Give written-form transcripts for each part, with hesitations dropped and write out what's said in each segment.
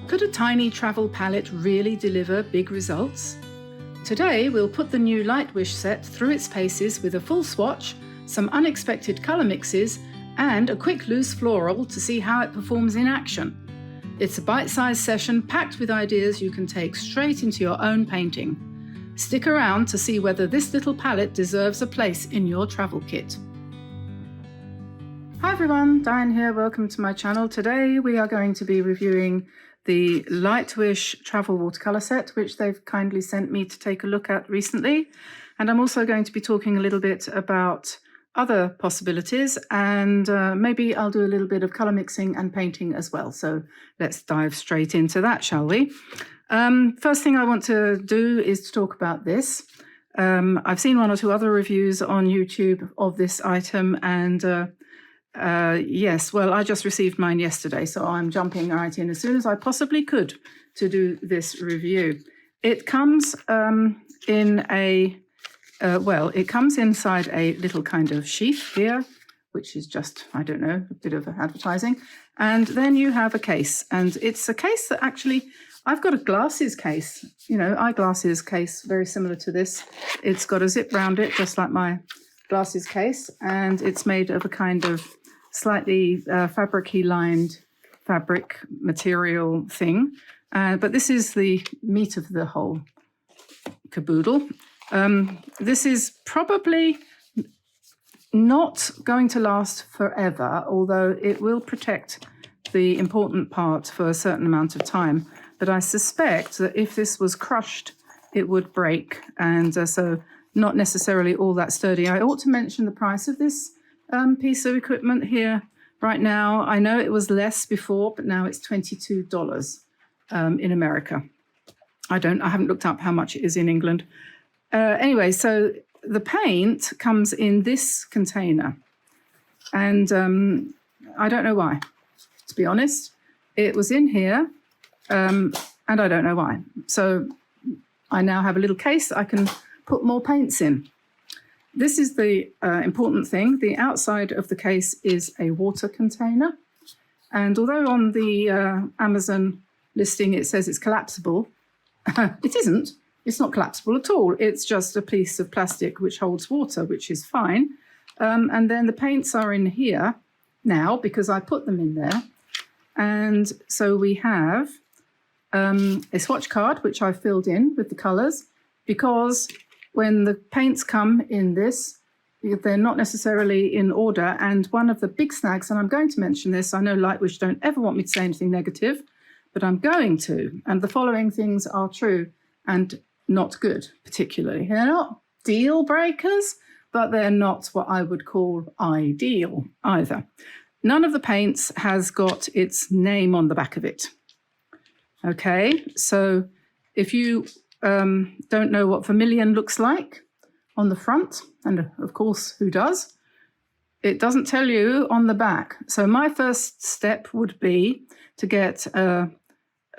Could a tiny travel palette really deliver big results? Today we'll put the new Lightwish set through its paces with a full swatch, some unexpected colour mixes and a quick loose floral to see how it performs in action. It's a bite-sized session packed with ideas you can take straight into your own painting. Stick around to see whether this little palette deserves a place in your travel kit. Hi everyone, Diane here, welcome to my channel. Today we are going to be reviewing the Lightwish travel watercolour set, which they've kindly sent me to take a look at recently. And I'm also going to be talking a little bit about other possibilities, and maybe I'll do a little bit of colour mixing and painting as well. So let's dive straight into that, shall we? First thing I want to do is to talk about this. I've seen one or two other reviews on YouTube of this item, and yes, well, I just received mine yesterday, so I'm jumping right in as soon as I possibly could to do this review. It comes in a, it comes inside a little kind of sheath here, which is just, I don't know, a bit of advertising. And then you have a case, and it's a case that actually, I've got a glasses case, you know, eyeglasses case, very similar to this. It's got a zip around it, just like my glasses case, and it's made of a kind of slightly fabric-y lined fabric material thing. But this is the meat of the whole caboodle. This is probably not going to last forever, although it will protect the important part for a certain amount of time. But I suspect that if this was crushed, it would break, and so not necessarily all that sturdy. I ought to mention the price of this piece of equipment here right now. I know it was less before, but now it's $22 in America. I haven't looked up how much it is in England. Anyway, so the paint comes in this container, and I don't know why, to be honest. It was in here, and I don't know why. So I now have a little case that I can put more paints in. This is the important thing. The outside of the case is a water container. And although on the Amazon listing it says it's collapsible, it isn't. It's not collapsible at all. It's just a piece of plastic which holds water, which is fine. And then the paints are in here now because I put them in there. And so we have a swatch card, which I filled in with the colours, because when the paints come in this, they're not necessarily in order. And one of the big snags, and I'm going to mention this, I know Lightwish don't ever want me to say anything negative, but I'm going to. And the following things are true and not good, particularly. They're not deal breakers, but they're not what I would call ideal either. None of the paints has got its name on the back of it. Okay, so if you don't know what vermilion looks like on the front, and of course, who does? It doesn't tell you on the back. So my first step would be to get a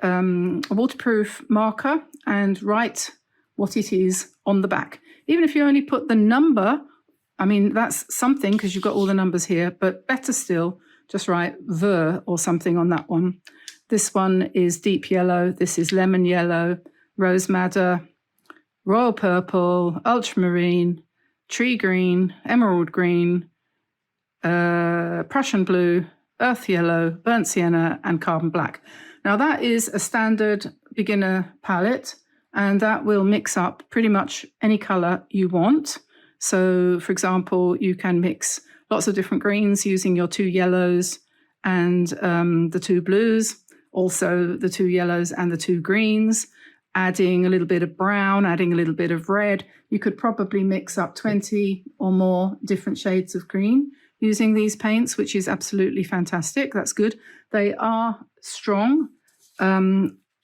waterproof marker and write what it is on the back. Even if you only put the number, I mean, that's something because you've got all the numbers here, but better still, just write ver or something on that one. This one is deep yellow. This is lemon yellow, rose madder, royal purple, ultramarine, tree green, emerald green, Prussian blue, earth yellow, burnt sienna, and carbon black. Now that is a standard beginner palette, and that will mix up pretty much any color you want. So for example, you can mix lots of different greens using your two yellows and the two blues, also the two yellows and the two greens, adding a little bit of brown, adding a little bit of red. You could probably mix up 20 or more different shades of green using these paints, which is absolutely fantastic. That's good. They are strong.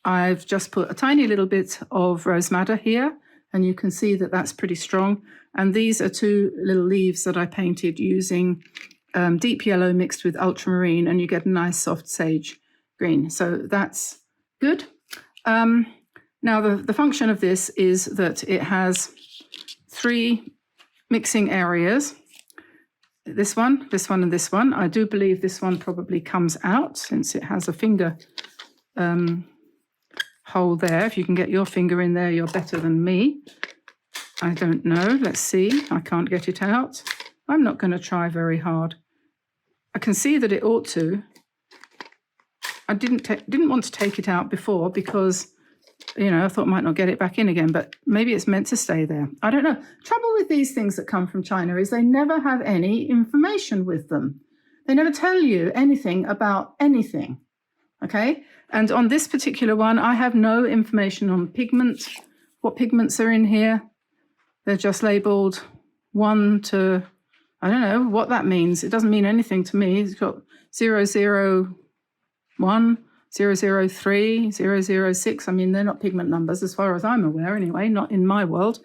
I've just put a tiny little bit of rose madder here, and you can see that that's pretty strong. And these are two little leaves that I painted using deep yellow mixed with ultramarine, and you get a nice soft sage green. So that's good. Now, the function of this is that it has 3 mixing areas. This one, and this one. I do believe this one probably comes out since it has a finger hole there. If you can get your finger in there, you're better than me. I don't know. Let's see. I can't get it out. I'm not going to try very hard. I can see that it ought to. I didn't want to take it out before because, you know, I thought I might not get it back in again, but maybe it's meant to stay there. I don't know. Trouble with these things that come from China is they never have any information with them. They never tell you anything about anything, okay? And on this particular one, I have no information on pigment, what pigments are in here. They're just labelled 1 to, I don't know what that means. It doesn't mean anything to me. It's got 001, 003, 006. I mean, they're not pigment numbers as far as I'm aware anyway, not in my world.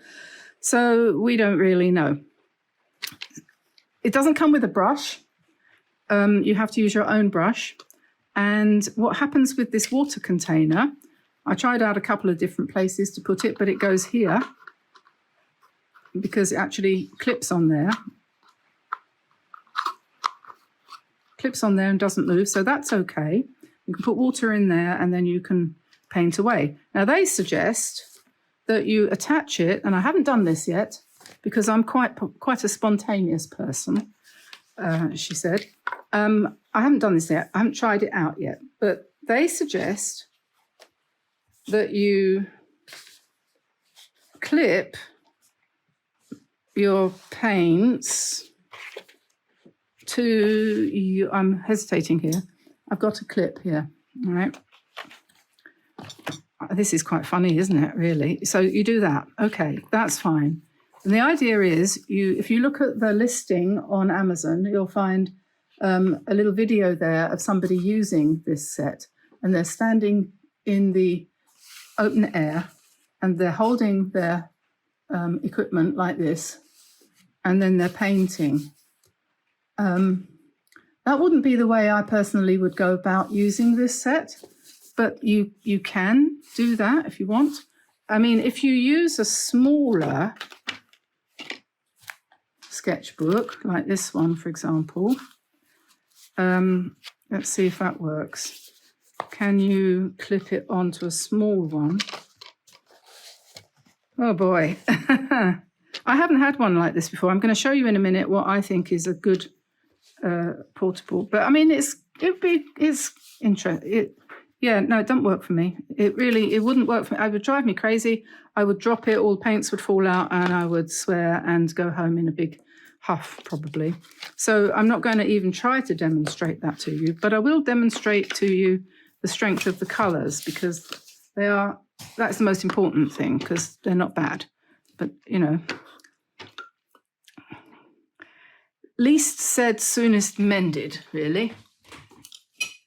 So we don't really know. It doesn't come with a brush. You have to use your own brush. And what happens with this water container, I tried out a couple of different places to put it, but it goes here because it actually clips on there. Clips on there and doesn't move, so that's okay. You can put water in there and then you can paint away. Now they suggest that you attach it, and I haven't done this yet because I'm quite a spontaneous person, she said. I haven't done this yet. I haven't tried it out yet, but they suggest that you clip your paints to you. I'm hesitating here. I've got a clip here, all right? This is quite funny, isn't it, really? So you do that. Okay, that's fine. And the idea is, if you look at the listing on Amazon, you'll find a little video there of somebody using this set, and they're standing in the open air and they're holding their equipment like this, and then they're painting. That wouldn't be the way I personally would go about using this set, but you can do that if you want. I mean, if you use a smaller sketchbook, like this one, for example, let's see if that works. Can you clip it onto a small one? Oh boy, I haven't had one like this before. I'm going to show you in a minute what I think is a good portable, but I mean, it's interesting. Yeah, no, it doesn't work for me. It wouldn't work for me. It would drive me crazy. I would drop it, all the paints would fall out, and I would swear and go home in a big huff, probably. So I'm not going to even try to demonstrate that to you, but I will demonstrate to you the strength of the colours, because that's the most important thing, because they're not bad. But, you know, least said, soonest mended, really.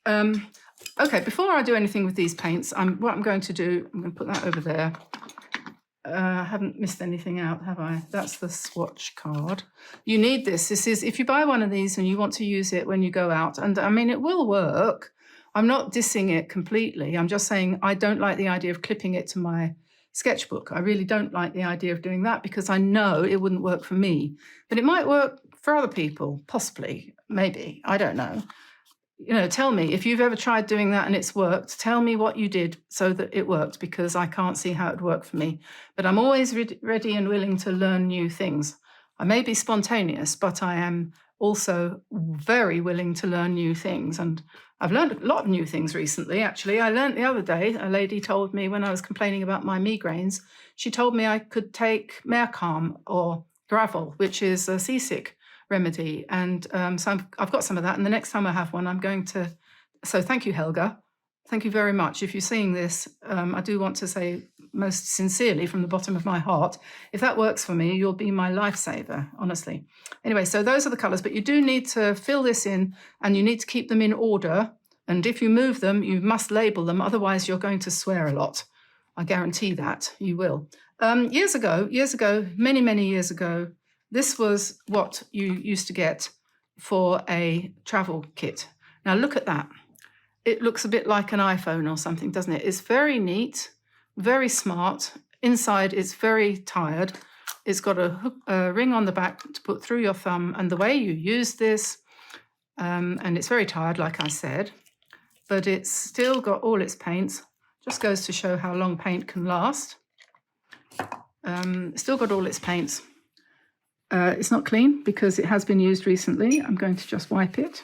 Okay, before I do anything with these paints, what I'm going to do, I'm going to put that over there. I haven't missed anything out, have I? That's the swatch card. You need this. This is, if you buy one of these and you want to use it when you go out, and I mean, it will work. I'm not dissing it completely. I'm just saying I don't like the idea of clipping it to my sketchbook. I really don't like the idea of doing that, because I know it wouldn't work for me. But it might work for other people, possibly, maybe, I don't know. You know, tell me if you've ever tried doing that and it's worked. Tell me what you did so that it worked, because I can't see how it would work for me. But I'm always ready and willing to learn new things. I may be spontaneous, but I am also very willing to learn new things. And I've learned a lot of new things recently, actually. I learned the other day, a lady told me when I was complaining about my migraines, she told me I could take Mercalm or Gravel, which is a seasick remedy, and so I've got some of that, and the next time I have one I'm going to, so thank you, Helga, thank you very much. If you're seeing this, I do want to say most sincerely from the bottom of my heart, if that works for me, you'll be my lifesaver, honestly. Anyway, so those are the colours, but you do need to fill this in, and you need to keep them in order, and if you move them you must label them, otherwise you're going to swear a lot. I guarantee that you will. Years ago, many years ago, this was what you used to get for a travel kit. Now look at that. It looks a bit like an iPhone or something, doesn't it? It's very neat, very smart. Inside it's very tired. It's got a ring on the back to put through your thumb, and the way you use this, and it's very tired, like I said. but it's still got all its paints. Just goes to show how long paint can last. Still got all its paints. It's not clean because it has been used recently. I'm going to just wipe it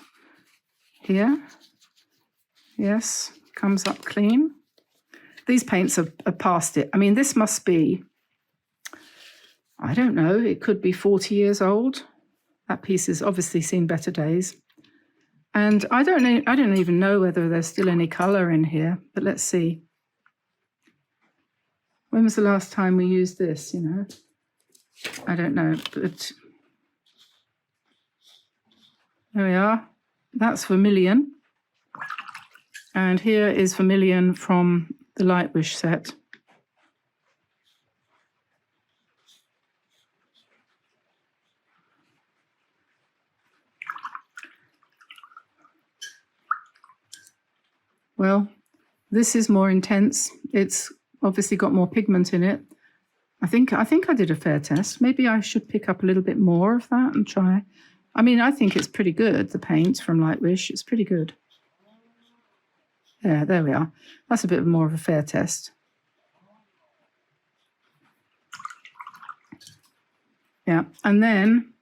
here. Yes, comes up clean. These paints are past it. I mean, this must be, I don't know, it could be 40 years old. That piece has obviously seen better days. And I don't even know whether there's still any colour in here, but let's see. When was the last time we used this, you know? I don't know, but there we are. That's vermilion. And here is vermilion from the Lightwish set. Well, this is more intense. It's obviously got more pigment in it. I think I did a fair test. Maybe I should pick up a little bit more of that and try. I mean, I think it's pretty good, the paint from Lightwish. It's pretty good. Yeah, there we are. That's a bit more of a fair test. Yeah, and then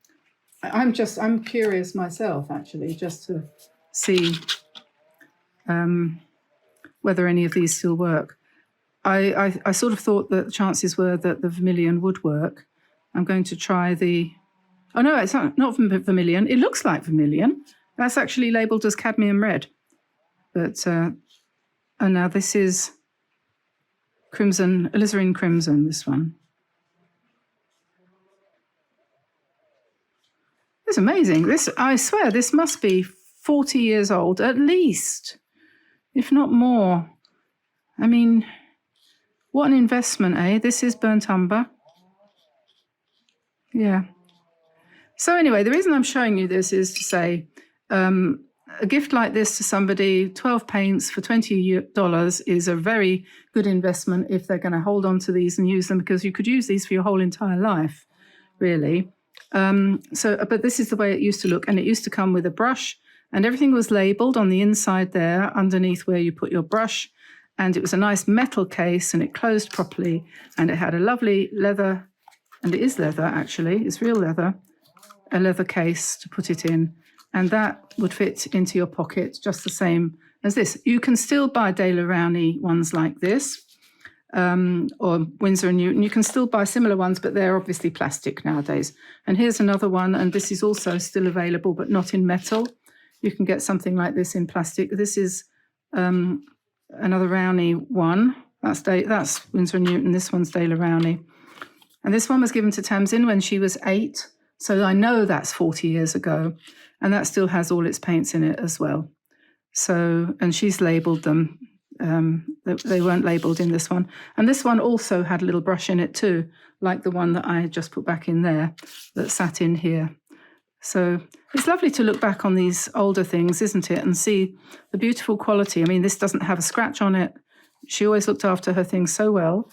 I'm curious myself, actually, just to see whether any of these still work. I sort of thought that chances were that the vermilion would work. I'm going to try the... Oh, no, it's not vermilion. It looks like vermilion. That's actually labelled as cadmium red. But, and now this is crimson, alizarin crimson, this one. It's amazing. This, I swear, this must be 40 years old, at least, if not more. I mean... What an investment, eh? This is burnt umber. Yeah. So anyway, the reason I'm showing you this is to say a gift like this to somebody, 12 paints for $20 is a very good investment if they're going to hold on to these and use them, because you could use these for your whole entire life, really. But this is the way it used to look, and it used to come with a brush, and everything was labelled on the inside there underneath where you put your brush. And it was a nice metal case, and it closed properly, and it had a lovely leather, and it is leather actually, it's real leather, a leather case to put it in, and that would fit into your pocket just the same as this. You can still buy De La Rowney ones like this, or Winsor & Newton. You can still buy similar ones, but they're obviously plastic nowadays. And here's another one, and this is also still available, but not in metal. You can get something like this in plastic. This is... another Rowney one. That's Winsor & Newton. This one's De La Rowney. And this one was given to Tamsin when she was 8. So I know that's 40 years ago. And that still has all its paints in it as well. So, and she's labelled them. They weren't labelled in this one. And this one also had a little brush in it too, like the one that I just put back in there that sat in here. So it's lovely to look back on these older things, isn't it, and see the beautiful quality. I mean, this doesn't have a scratch on it. She always looked after her things so well.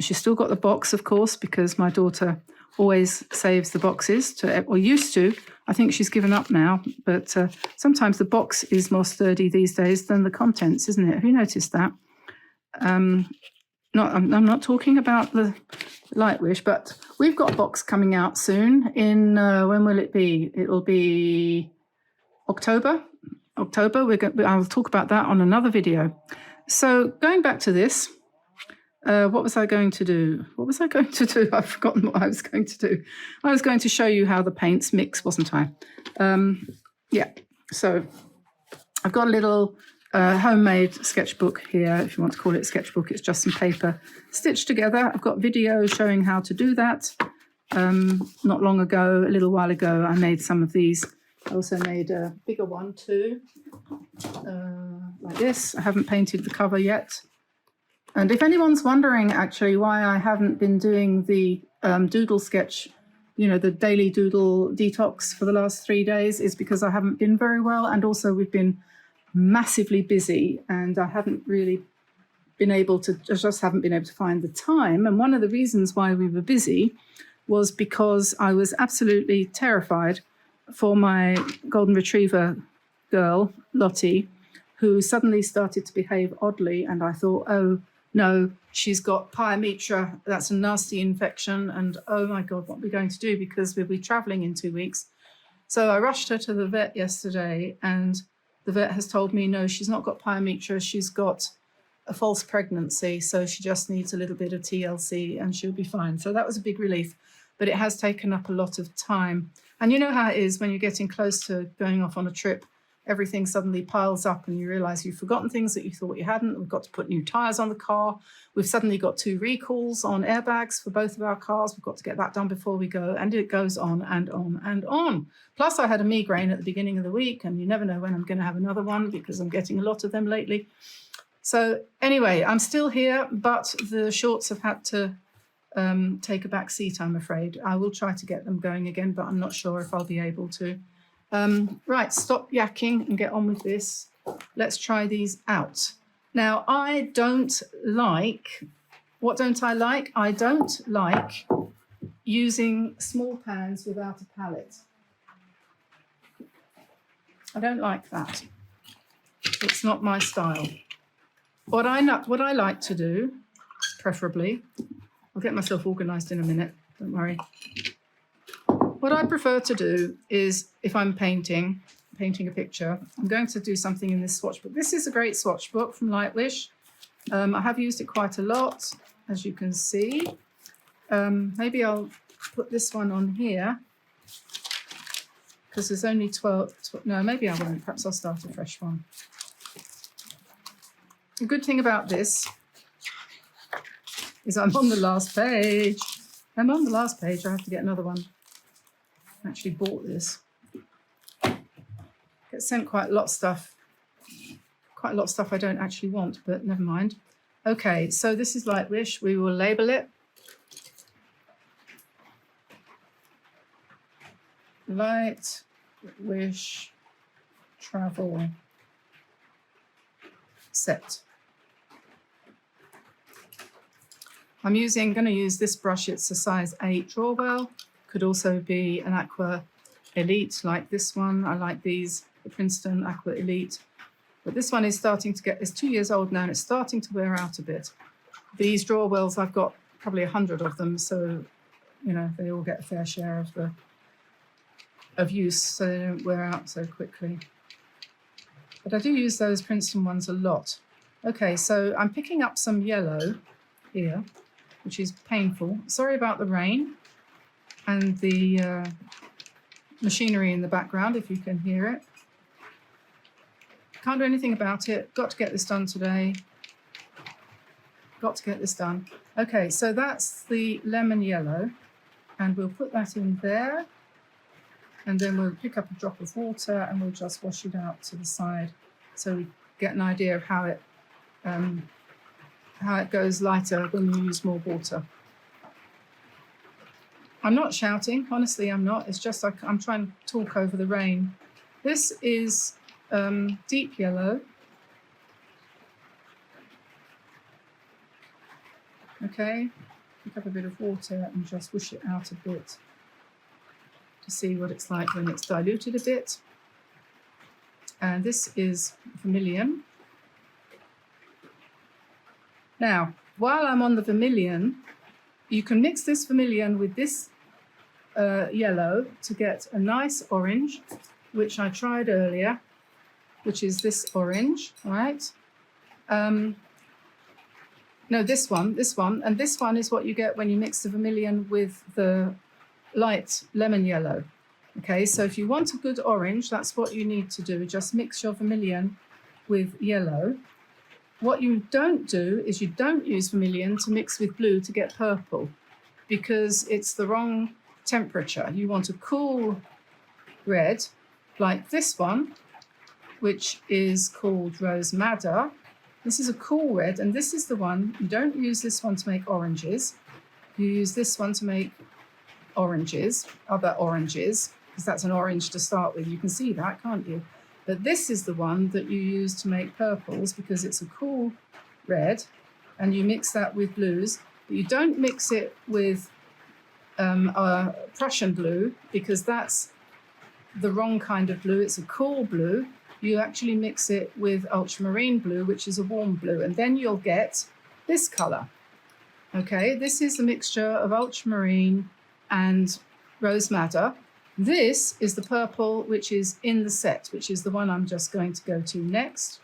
She's still got the box, of course, because my daughter always saves the boxes, or used to. I think she's given up now, but sometimes the box is more sturdy these days than the contents, isn't it? Have you noticed that? I'm not talking about the Lightwish, but we've got a box coming out soon in, when will it be? It'll be October. I'll talk about that on another video. So going back to this, what was I going to do? I've forgotten what I was going to do. I was going to show you how the paints mix, wasn't I? Yeah, so I've got a little homemade sketchbook here, if you want to call it a sketchbook. It's just some paper stitched together. I've got video showing how to do that. Not long ago, a little while ago, I made some of these. I also made a bigger one too, like this. I haven't painted the cover yet. And if anyone's wondering actually why I haven't been doing the doodle sketch, you know, the daily doodle detox for the last 3 days, is because I haven't been very well, and also we've been massively busy, and I haven't really been able to, just haven't been able to find the time. And one of the reasons why we were busy was because I was absolutely terrified for my golden retriever girl, Lottie, who suddenly started to behave oddly, and I thought, oh no, she's got pyometra, that's a nasty infection, and oh my God, what are we going to do, because we'll be traveling in 2 weeks. So I rushed her to the vet yesterday, and the vet has told me, no, she's not got pyometra, she's got a false pregnancy, so she just needs a little bit of TLC and she'll be fine. So that was a big relief, but it has taken up a lot of time. And you know how it is when you're getting close to going off on a trip, everything suddenly piles up and you realize you've forgotten things that you thought you hadn't. We've got to put new tires on the car. We've suddenly got 2 recalls on airbags for both of our cars. We've got to get that done before we go. And it goes on and on and on. Plus I had a migraine at the beginning of the week, and you never know when I'm going to have another one because I'm getting a lot of them lately. So anyway, I'm still here, but the shorts have had to take a back seat, I'm afraid. I will try to get them going again, but I'm not sure if I'll be able to. Right, stop yakking and get on with this. Let's try these out. Now, I don't like, what don't I like? I don't like using small pans without a palette. I don't like that. It's not my style. What I like to do, preferably, I'll get myself organised in a minute, don't worry. What I prefer to do is, if I'm painting a picture, I'm going to do something in this swatch book. This is a great swatch book from Lightwish. I have used it quite a lot, as you can see. Maybe I'll put this one on here, because there's only 12, no, maybe I won't. Perhaps I'll start a fresh one. The good thing about this is I'm on the last page. I'm on the last page. I have to get another one. I actually bought this. Get sent quite a lot of stuff. Quite a lot of stuff I don't actually want, but never mind. Okay, so this is Lightwish. We will label it. Lightwish Travel Set. I'm going to use this brush. It's a size 8 draw well. Could also be an Aqua Elite like this one. I like these, the Princeton Aqua Elite. But this one is starting to get, it's 2 years old now and it's starting to wear out a bit. These draw wells, I've got probably 100 of them. So, you know, they all get a fair share of use, so they don't wear out so quickly. But I do use those Princeton ones a lot. Okay, so I'm picking up some yellow here, which is painful. Sorry about the rain and the machinery in the background, if you can hear it. Can't do anything about it. Got to get this done today. Got to get this done. Okay, so that's the lemon yellow, and we'll put that in there, and then we'll pick up a drop of water and we'll just wash it out to the side so we get an idea of how it goes lighter when you use more water. I'm not shouting, honestly I'm not, it's just like I'm trying to talk over the rain. This is deep yellow. Okay, pick up a bit of water and just whoosh it out a bit to see what it's like when it's diluted a bit. And this is vermilion. Now, while I'm on the vermilion, you can mix this vermilion with this yellow to get a nice orange, which I tried earlier, which is this orange, right? No, this one, and this one is what you get when you mix the vermilion with the light lemon yellow. Okay, so if you want a good orange, that's what you need to do. Just mix your vermilion with yellow. What you don't do is you don't use vermilion to mix with blue to get purple, because it's the wrong temperature. You want a cool red like this one, which is called Rose Madder. This is a cool red, and this is the one, you don't use this one to make oranges. You use this one to make oranges, other oranges, because that's an orange to start with. You can see that, can't you? But this is the one that you use to make purples, because it's a cool red, and you mix that with blues. But you don't mix it with Prussian blue, because that's the wrong kind of blue. It's a cool blue, you actually mix it with ultramarine blue, which is a warm blue, and then you'll get this color. Okay, this is a mixture of ultramarine and rose madder. This is the purple, which is in the set, which is the one I'm just going to go to next.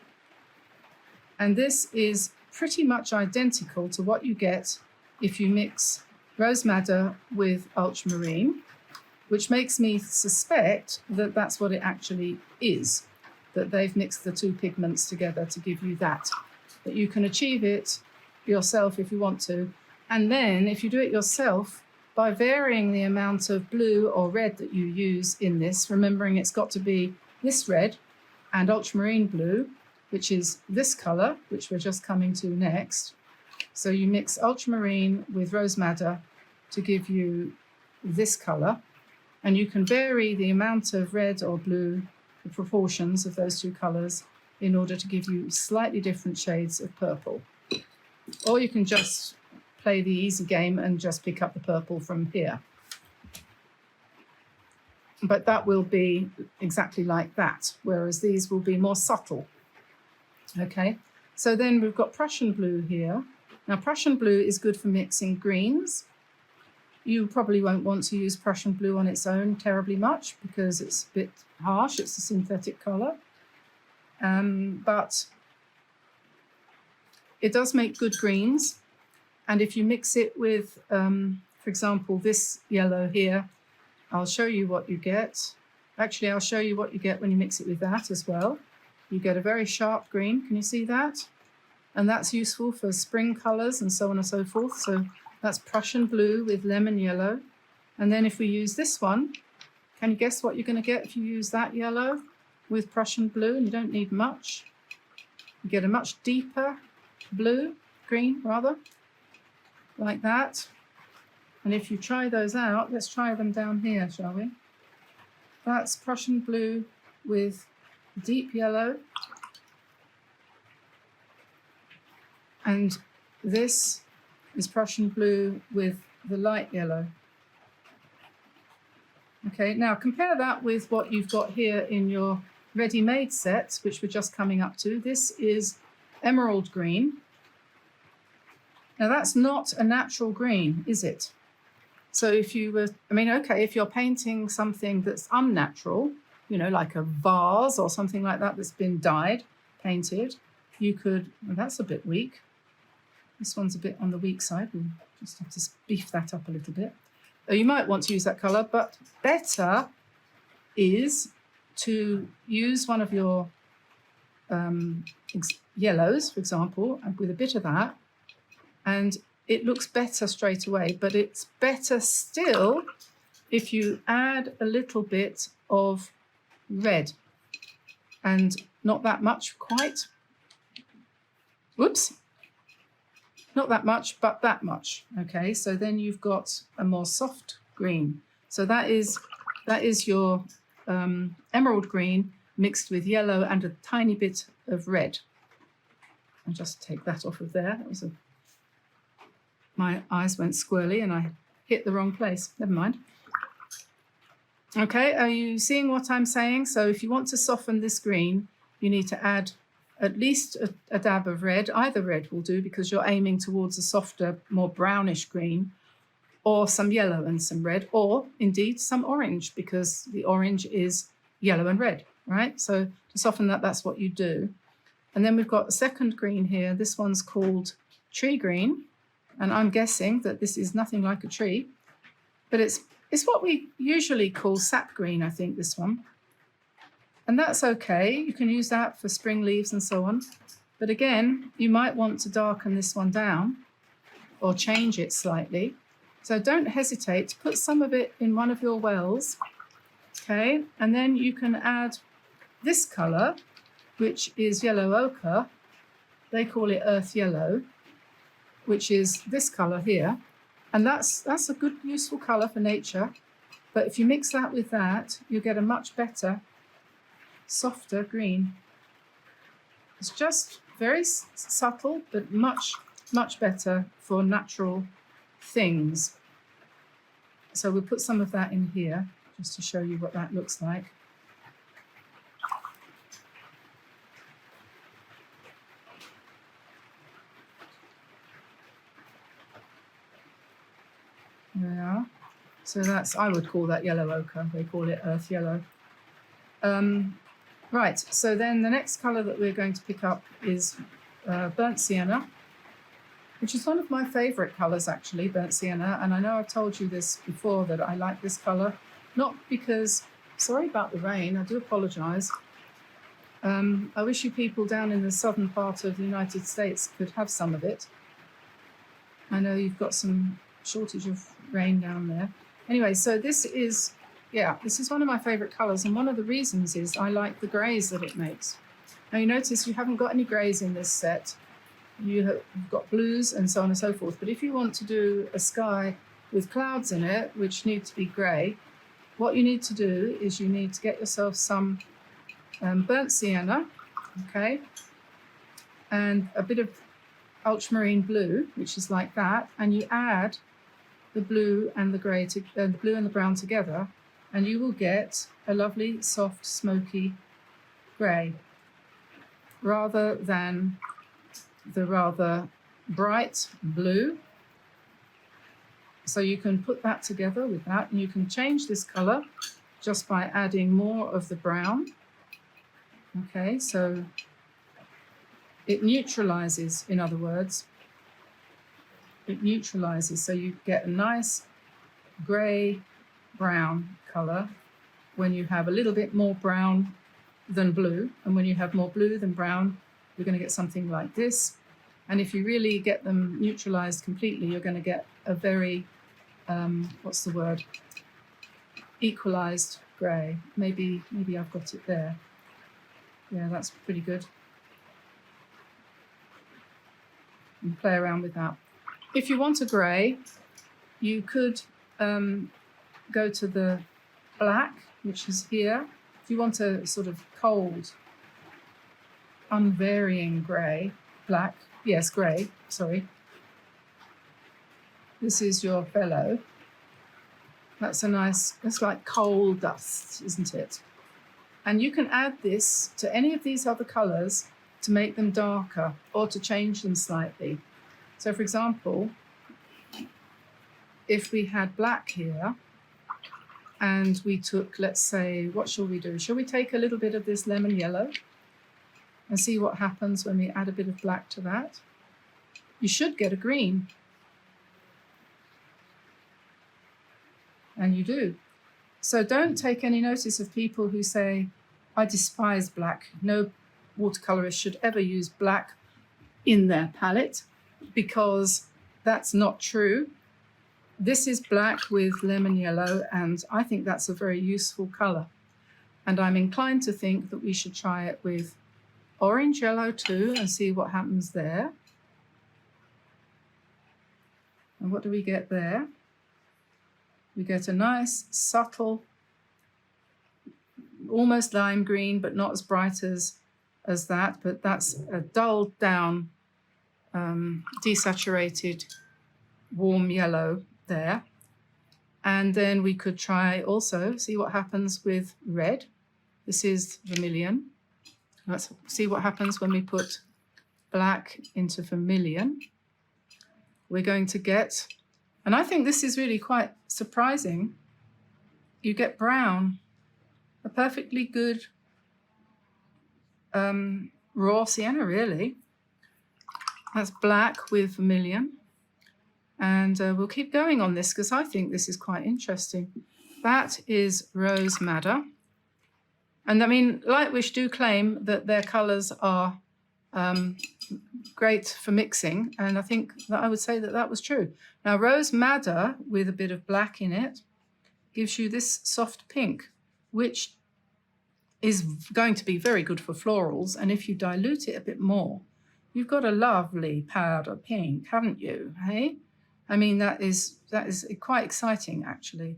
And this is pretty much identical to what you get if you mix rose madder with ultramarine, which makes me suspect that that's what it actually is, that they've mixed the two pigments together to give you that you can achieve it yourself if you want to. And then if you do it yourself, by varying the amount of blue or red that you use in this, remembering it's got to be this red and ultramarine blue, which is this color, which we're just coming to next. So you mix ultramarine with rose madder to give you this color, and you can vary the amount of red or blue, the proportions of those two colors, in order to give you slightly different shades of purple. Or you can just play the easy game and just pick up the purple from here. But that will be exactly like that, whereas these will be more subtle. Okay, so then we've got Prussian blue here. Now Prussian blue is good for mixing greens. You probably won't want to use Prussian blue on its own terribly much because it's a bit harsh, it's a synthetic color. But it does make good greens. And if you mix it with, for example, this yellow here, I'll show you what you get. Actually, I'll show you what you get when you mix it with that as well. You get a very sharp green, can you see that? And that's useful for spring colors and so on and so forth. So that's Prussian blue with lemon yellow. And then if we use this one, can you guess what you're going to get if you use that yellow with Prussian blue? And you don't need much. You get a much deeper blue, green rather, like that. And if you try those out, let's try them down here, shall we? That's Prussian blue with deep yellow. And this is Prussian blue with the light yellow. Okay, now compare that with what you've got here in your ready-made sets, which we're just coming up to. This is emerald green. Now that's not a natural green, is it? So if you were, okay, if you're painting something that's unnatural, you know, like a vase or something like that that's been dyed, painted, you could, well, that's a bit weak. This one's a bit on the weak side. We'll just have to beef that up a little bit. You might want to use that color, but better is to use one of your yellows, for example, and with a bit of that, and it looks better straight away, but it's better still if you add a little bit of red, and not that much quite. Whoops. Not that much, but that much. Okay, so then you've got a more soft green. So that is your emerald green mixed with yellow and a tiny bit of red. I'll just take that off of there. That was my eyes went squirrely and I hit the wrong place. Never mind. Okay, are you seeing what I'm saying? So if you want to soften this green, you need to add at least a dab of red. Either red will do because you're aiming towards a softer, more brownish green, or some yellow and some red, or indeed some orange because the orange is yellow and red, right? So to soften that, that's what you do. And then we've got a second green here. This one's called tree green. And I'm guessing that this is nothing like a tree, but it's what we usually call sap green, I think, this one. And that's okay. You can use that for spring leaves and so on. But again, you might want to darken this one down or change it slightly. So don't hesitate to put some of it in one of your wells. Okay, and then you can add this color, which is yellow ochre. They call it earth yellow, which is this color here. And that's a good, useful color for nature. But if you mix that with that, you get a much better, softer green. It's just very subtle, but much, much better for natural things. So we'll put some of that in here, just to show you what that looks like. There we are. So that's, I would call that yellow ochre. They call it earth yellow. Right, so then the next colour that we're going to pick up is burnt sienna, which is one of my favourite colours actually, burnt sienna. And I know I've told you this before that I like this colour, not because, sorry about the rain, I do apologise. I wish you people down in the southern part of the United States could have some of it. I know you've got some shortage of rain down there. Anyway, so this is one of my favourite colours, and one of the reasons is I like the greys that it makes. Now you notice you haven't got any greys in this set. You've got blues and so on and so forth. But if you want to do a sky with clouds in it, which need to be grey, what you need to do is you need to get yourself some burnt sienna, okay, and a bit of ultramarine blue, which is like that, and you add the blue and the grey, the blue and the brown together, and you will get a lovely, soft, smoky grey, rather than the rather bright blue. So you can put that together with that, and you can change this colour just by adding more of the brown. Okay, so it neutralises, in other words, it neutralises, so you get a nice grey-brown colour when you have a little bit more brown than blue, and when you have more blue than brown, you're going to get something like this. And if you really get them neutralized completely, you're going to get a very, what's the word? Equalized grey. Maybe I've got it there. Yeah, that's pretty good. And play around with that. If you want a grey, you could go to the black, which is here. If you want a sort of cold, unvarying grey, black, yes, grey, sorry. This is your fellow. That's a nice, that's like coal dust, isn't it? And you can add this to any of these other colours to make them darker or to change them slightly. So for example, if we had black here and we took, let's say, what shall we do? Shall we take a little bit of this lemon yellow and see what happens when we add a bit of black to that? You should get a green. And you do. So don't take any notice of people who say, I despise black. No watercolorist should ever use black in their palette, because that's not true. This is black with lemon yellow, and I think that's a very useful color. And I'm inclined to think that we should try it with orange yellow too and see what happens there. And what do we get there? We get a nice, subtle, almost lime green, but not as bright as that, but that's a dulled down, desaturated, warm yellow there. And then we could try also, see what happens with red. This is vermilion. Let's see what happens when we put black into vermilion. We're going to get, and I think this is really quite surprising, you get brown, a perfectly good raw sienna, really. That's black with vermilion. And we'll keep going on this because I think this is quite interesting. That is rose madder. And I mean, Lightwish do claim that their colours are great for mixing, and I think that I would say that that was true. Now, rose madder with a bit of black in it gives you this soft pink, which is going to be very good for florals. And if you dilute it a bit more, you've got a lovely powder pink, haven't you? Hey, I mean, that is quite exciting actually,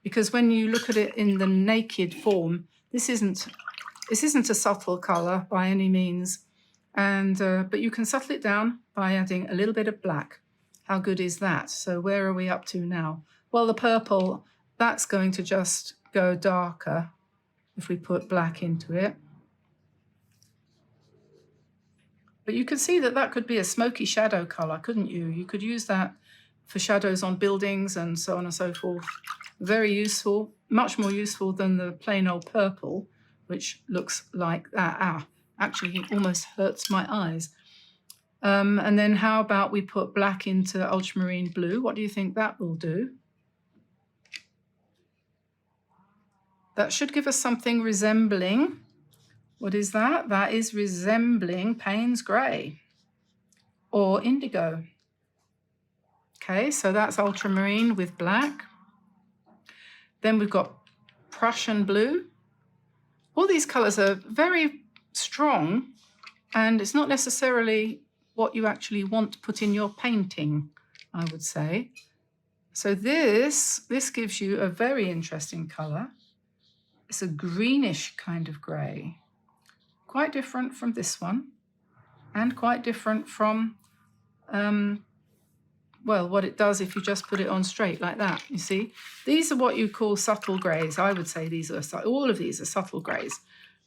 because when you look at it in the naked form, this isn't a subtle colour by any means. And but you can subtle it down by adding a little bit of black. How good is that? So where are we up to now? Well, the purple, that's going to just go darker if we put black into it. But you could see that that could be a smoky shadow colour, couldn't you? You could use that for shadows on buildings and so on and so forth. Very useful, much more useful than the plain old purple, which looks like that. Actually, it almost hurts my eyes. And then how about we put black into ultramarine blue? What do you think that will do? That should give us something resembling. What is that? That is resembling Payne's Grey or indigo. Okay, so that's ultramarine with black. Then we've got Prussian blue. All these colours are very strong, and it's not necessarily what you actually want to put in your painting, I would say. So this gives you a very interesting colour. It's a greenish kind of grey, quite different from this one, and quite different from, well, what it does if you just put it on straight like that. You see, these are what you call subtle greys. I would say these are, all of these are subtle greys,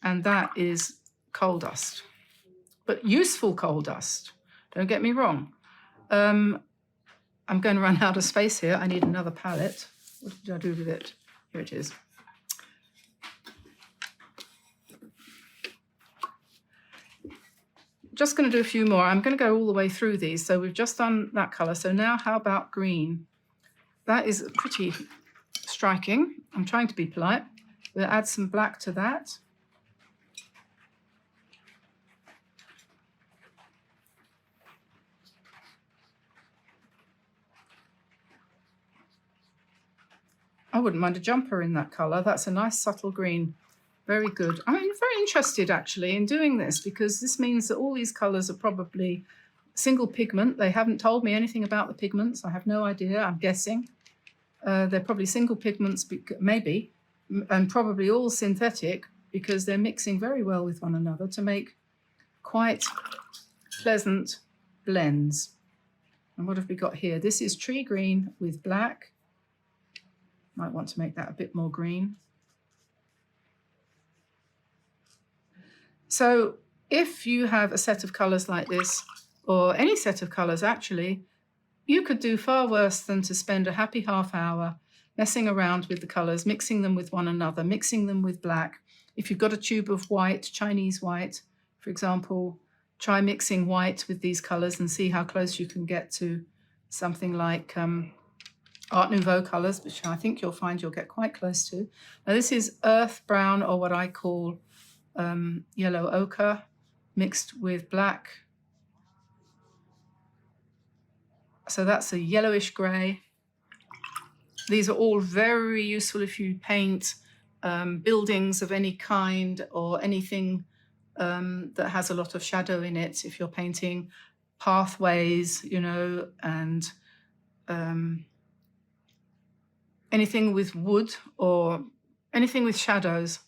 and that is coal dust, but useful coal dust. Don't get me wrong. I'm going to run out of space here. I need another palette. What did I do with it? Here it is. Just going to do a few more. I'm going to go all the way through these. So we've just done that colour. So now how about green? That is pretty striking. I'm trying to be polite. We'll add some black to that. I wouldn't mind a jumper in that colour. That's a nice subtle green. Very good. I'm very interested actually in doing this, because this means that all these colours are probably single pigment. They haven't told me anything about the pigments. I have no idea. I'm guessing. They're probably single pigments, maybe, and probably all synthetic, because they're mixing very well with one another to make quite pleasant blends. And what have we got here? This is tree green with black. Might want to make that a bit more green. So if you have a set of colours like this, or any set of colours actually, you could do far worse than to spend a happy half hour messing around with the colours, mixing them with one another, mixing them with black. If you've got a tube of white, Chinese white, for example, try mixing white with these colours and see how close you can get to something like Art Nouveau colours, which I think you'll find you'll get quite close to. Now this is earth brown, or what I call yellow ochre, mixed with black. So that's a yellowish grey. These are all very useful if you paint buildings of any kind, or anything that has a lot of shadow in it. If you're painting pathways, you know, and anything with wood or anything with shadows.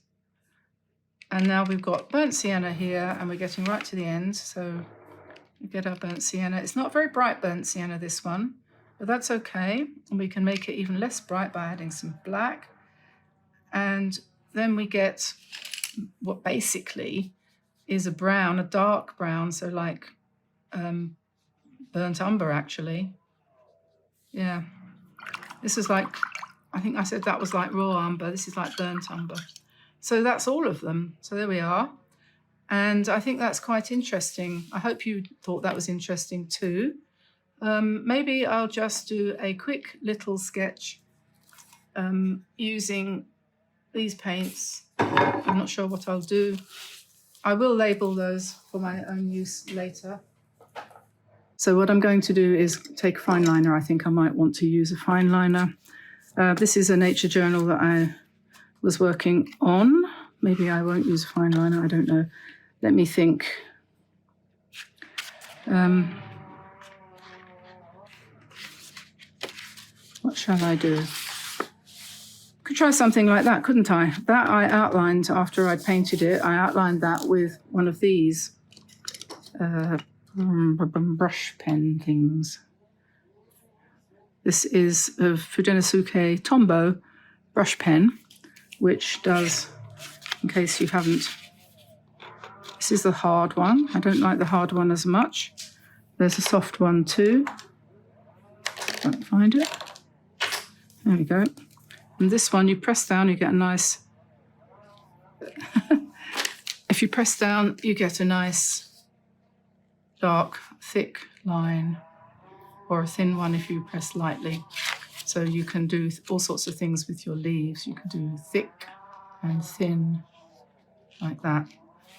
And now we've got burnt sienna here, and we're getting right to the end. So we get our burnt sienna. It's not very bright burnt sienna, this one, but that's okay. And we can make it even less bright by adding some black. And then we get what basically is a brown, a dark brown, so like burnt umber actually. Yeah, this is like, I think I said that was like raw umber. This is like burnt umber. So that's all of them. So there we are. And I think that's quite interesting. I hope you thought that was interesting too. Maybe I'll just do a quick little sketch using these paints. I'm not sure what I'll do. I will label those for my own use later. So what I'm going to do is take a fine liner. I think I might want to use a fine liner. This is a nature journal that I was working on. Maybe I won't use a fine liner, I don't know. Let me think. What shall I do? Could try something like that, couldn't I? That I outlined after I'd painted it. I outlined that with one of these brush pen things. This is a Fudenosuke Tombow brush pen, which does, in case you haven't, this is the hard one. I don't like the hard one as much. There's a soft one too. Can't find it. There we go. And this one, you press down, you get a nice... If you press down, you get a nice dark, thick line, or a thin one if you press lightly. So you can do all sorts of things with your leaves. You can do thick and thin, like that.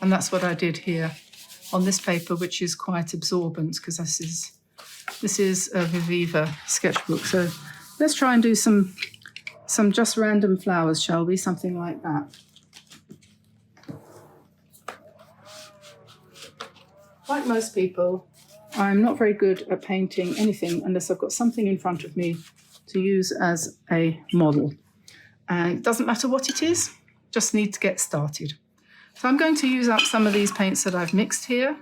And that's what I did here on this paper, which is quite absorbent, because this is a Viviva sketchbook. So let's try and do some just random flowers, shall we? Something like that. Like most people, I'm not very good at painting anything unless I've got something in front of me to use as a model. And it doesn't matter what it is, just need to get started. So I'm going to use up some of these paints that I've mixed here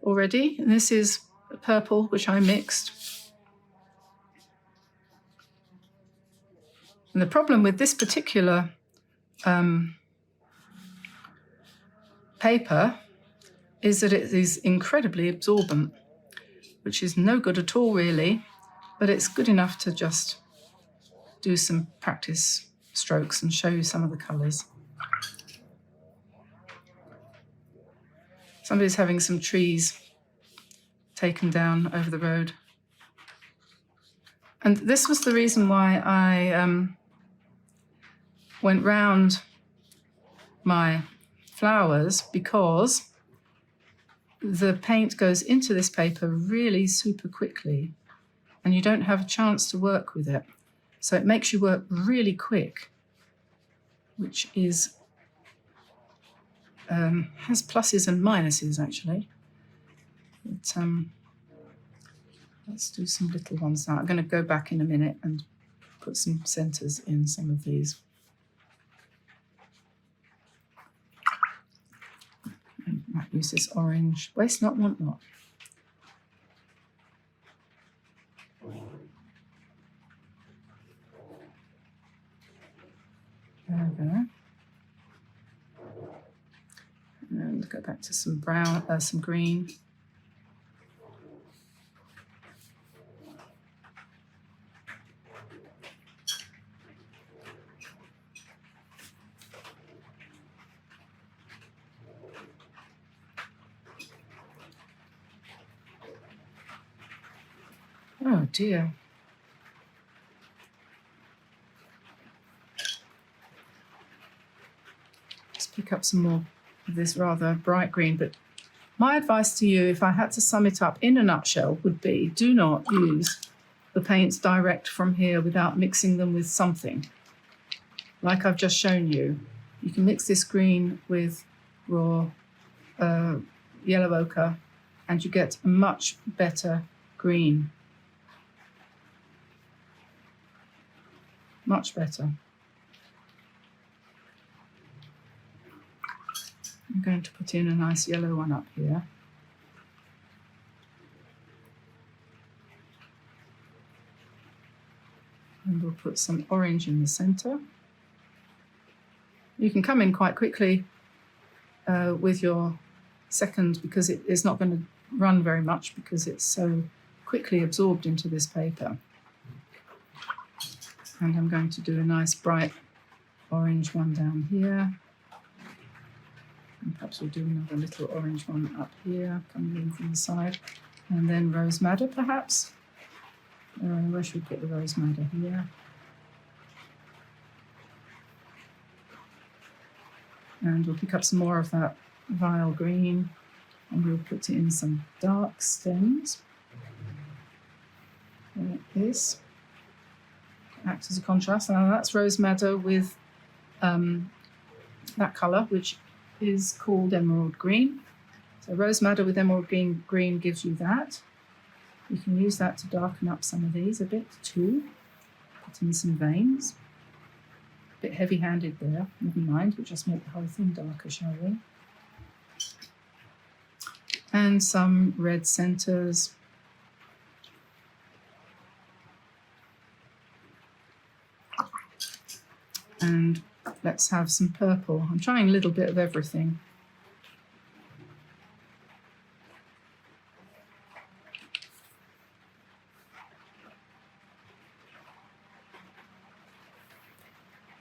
already. And this is purple, which I mixed. And the problem with this particular paper is that it is incredibly absorbent, which is no good at all really, but it's good enough to just do some practice strokes and show you some of the colours. Somebody's having some trees taken down over the road. And this was the reason why I went round my flowers, because the paint goes into this paper really super quickly and you don't have a chance to work with it. So it makes you work really quick, which is has pluses and minuses actually. But, let's do some little ones now. I'm going to go back in a minute and put some centres in some of these. I might use this orange. Waste not, want not. There we go. And go back to some brown, some green. Oh dear. Let's pick up some more of this rather bright green, but my advice to you, if I had to sum it up in a nutshell, would be do not use the paints direct from here without mixing them with something. Like I've just shown you, you can mix this green with raw yellow ochre and you get a much better green. Much better. I'm going to put in a nice yellow one up here. And we'll put some orange in the centre. You can come in quite quickly with your second, because it is not going to run very much because it's so quickly absorbed into this paper. And I'm going to do a nice bright orange one down here. And perhaps we'll do another little orange one up here, coming in from the side. And then rose madder, perhaps. Where should we put the rose madder? Here. And we'll pick up some more of that vile green, and we'll put in some dark stems, like this. Acts as a contrast. Now that's rose madder with that colour, which is called emerald green. So rose madder with emerald green gives you that. You can use that to darken up some of these a bit too. Put in some veins. A bit heavy-handed there, never mind, we'll just make the whole thing darker, shall we? And some red centres. And let's have some purple. I'm trying a little bit of everything.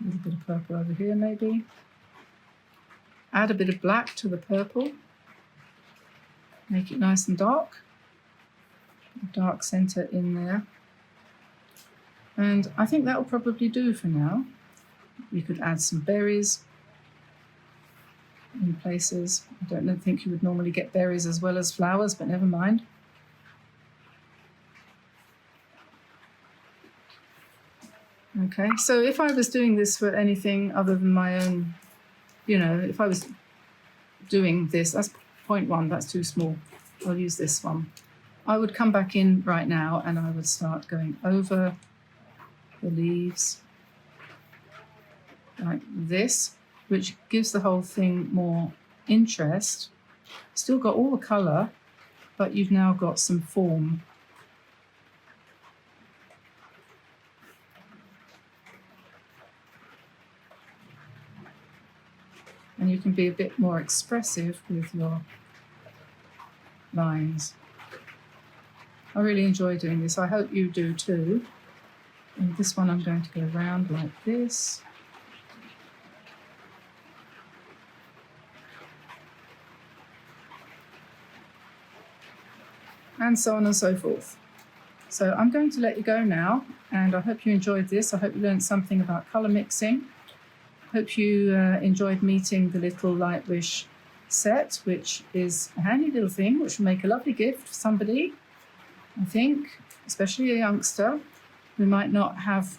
A little bit of purple over here maybe. Add a bit of black to the purple. Make it nice and dark. Dark centre in there. And I think that will probably do for now. You could add some berries in places. I don't think you would normally get berries as well as flowers, but never mind. Okay, so if I was doing this for anything other than my own, you know, if I was doing this, that's 0.1, that's too small. I'll use this one. I would come back in right now and I would start going over the leaves like this, which gives the whole thing more interest. Still got all the colour, but you've now got some form. And you can be a bit more expressive with your lines. I really enjoy doing this. I hope you do too. And this one I'm going to go around like this. And so on and so forth. So I'm going to let you go now, and I hope you enjoyed this. I hope you learned something about colour mixing. I hope you enjoyed meeting the little Lightwish set, which is a handy little thing, which will make a lovely gift for somebody, I think, especially a youngster who might not have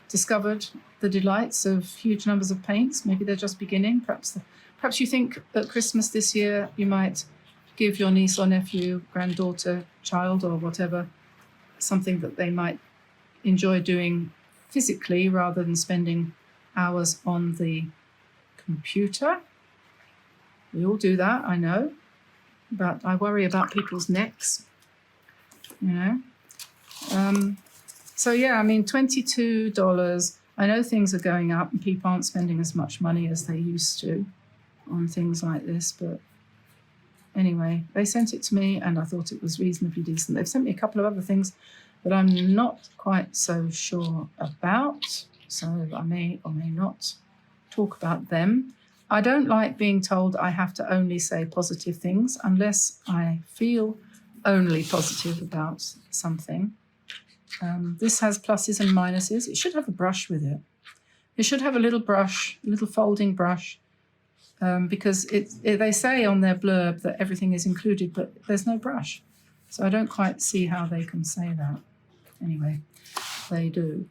discovered the delights of huge numbers of paints. Maybe they're just beginning. Perhaps you think at Christmas this year you might give your niece or nephew, granddaughter, child or whatever, something that they might enjoy doing physically rather than spending hours on the computer. We all do that, I know, but I worry about people's necks, you know. So yeah, I mean, $22. I know things are going up and people aren't spending as much money as they used to on things like this, but anyway, they sent it to me and I thought it was reasonably decent. They've sent me a couple of other things that I'm not quite so sure about, so I may or may not talk about them. I don't like being told I have to only say positive things unless I feel only positive about something. This has pluses and minuses. It should have a brush with it. It should have a little brush, a little folding brush, because they say on their blurb that everything is included, but there's no brush. So I don't quite see how they can say that. Anyway, they do.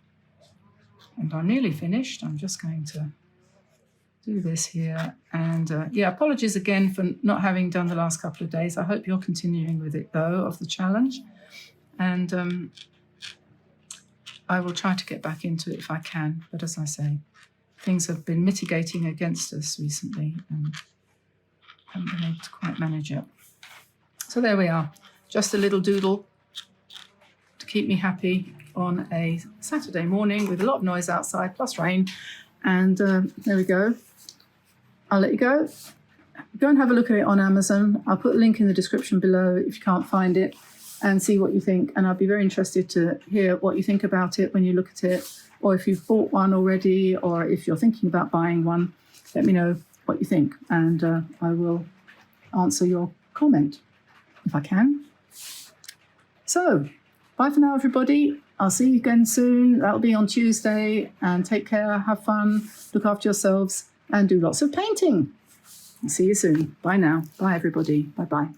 And I'm nearly finished. I'm just going to do this here. And yeah, apologies again for not having done the last couple of days. I hope you're continuing with it, though, of the challenge. And I will try to get back into it if I can. But as I say, things have been mitigating against us recently and haven't been able to quite manage it. So there we are. Just a little doodle to keep me happy on a Saturday morning with a lot of noise outside plus rain. And there we go. I'll let you go. Go and have a look at it on Amazon. I'll put a link in the description below if you can't find it, and see what you think. And I'll be very interested to hear what you think about it when you look at it, or if you've bought one already, or if you're thinking about buying one, let me know what you think. And I will answer your comment if I can. So, bye for now, everybody. I'll see you again soon. That'll be on Tuesday. And take care, have fun, look after yourselves, and do lots of painting. See you soon. Bye now. Bye, everybody. Bye-bye.